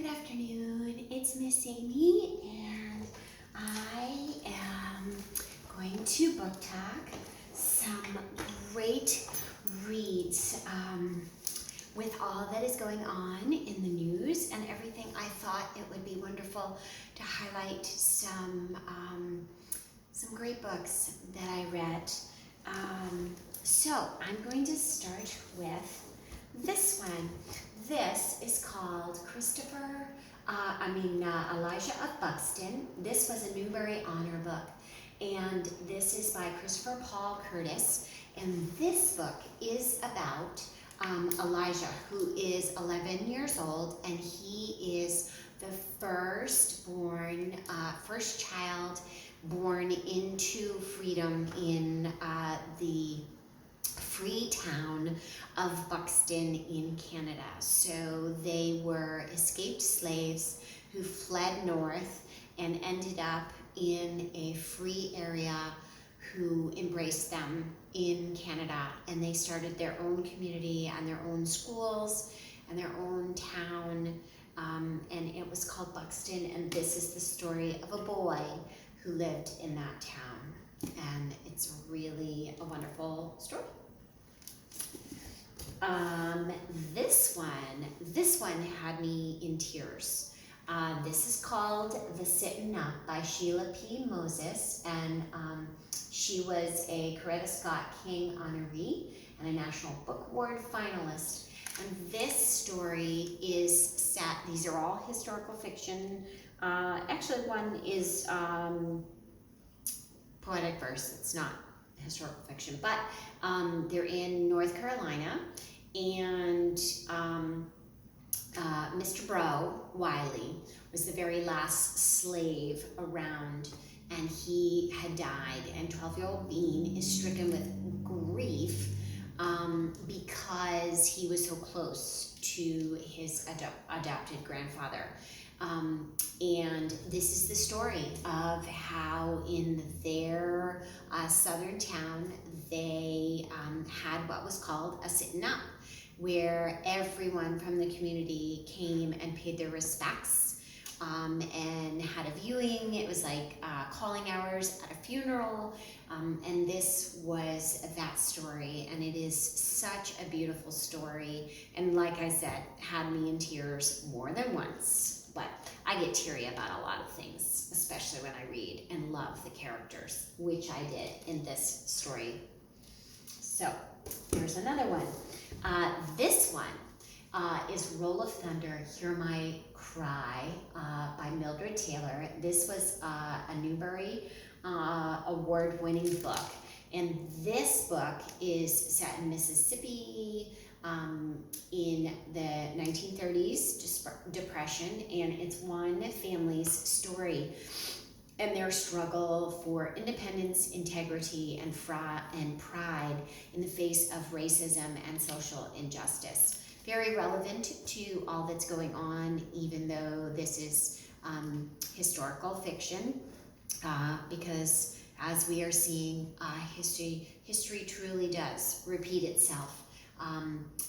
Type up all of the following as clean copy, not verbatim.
Good afternoon, it's Miss Amy, and I am going to book talk some great reads with all that is going on in the news and everything. I thought it would be wonderful to highlight some great books that I read. So I'm going to start with this one. This is called Elijah of Buxton. This was a Newbery Honor book, and this is by Christopher Paul Curtis. And this book is about Elijah, who is 11 years old, and he is the first child born into freedom in the free town of Buxton in Canada. So they were escaped slaves who fled north and ended up in a free area who embraced them in Canada, and they started their own community and their own schools and their own town, and it was called Buxton, and this is the story of a boy who lived in that town, and it's really a wonderful story. This one had me in tears. This is called The Sittin' Up by Sheila P. Moses, and she was a Coretta Scott King honoree and a National Book Award finalist. And this story is set, these are all historical fiction. Actually, one is poetic verse, it's not historical fiction, but they're in North Carolina, and Mr. Bro Wiley was the very last slave around, and he had died, and 12-year-old Bean is stricken with grief because he was so close to his adopted grandfather. And this is the story of how in their southern town they had what was called a sittin' up, where everyone from the community came and paid their respects and had a viewing. It was like calling hours at a funeral, and this was that story, and it is such a beautiful story, and like I said, had me in tears more than once. But I get teary about a lot of things, especially when I read and love the characters, which I did in this story. So here's another one. This one is Roll of Thunder, Hear My Cry by Mildred Taylor. This was a Newbery award-winning book. And this book is set in Mississippi in the 1930s Depression, and it's one family's story and their struggle for independence, integrity, and pride in the face of racism and social injustice. Very relevant to all that's going on, even though this is historical fiction, because as we are seeing, history truly does repeat itself.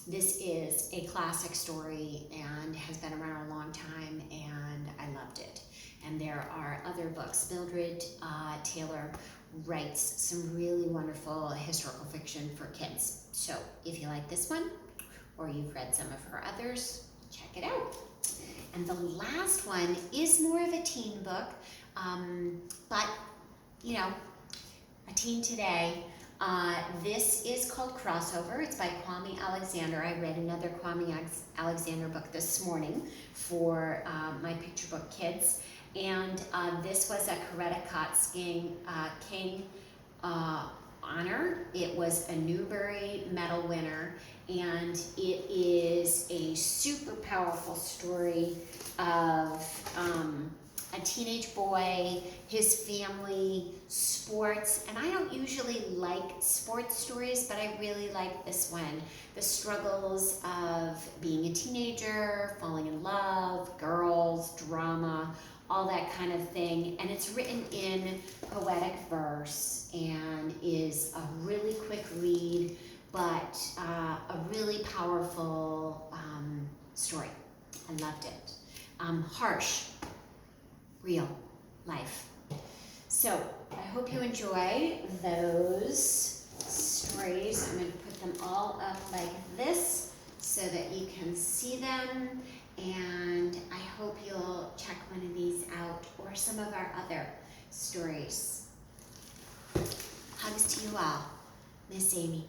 This is a classic story and has been around a long time, and I loved it. And there are other books. Mildred Taylor writes some really wonderful historical fiction for kids. So if you like this one, or you've read some of her others, check it out. And the last one is more of a teen book, but you know, a teen today. This is called Crossover. It's by Kwame Alexander. I read another Kwame Alexander book this morning for my picture book kids. And this was a Coretta King honor. It was a Newbery Medal winner, and it is a super powerful story of a teenage boy, his family, sports, and I don't usually like sports stories, but I really like this one. The struggles of being a teenager, falling in love, girls, drama, all that kind of thing, and it's written in poetic verse and is a really quick read, but a really powerful story. I loved it. harsh, real life. So I hope you enjoy those stories. I'm going to put them all up like this so that you can see them, and I hope you'll check one of these out or some of our other stories. Hugs to you all. Miss Amy.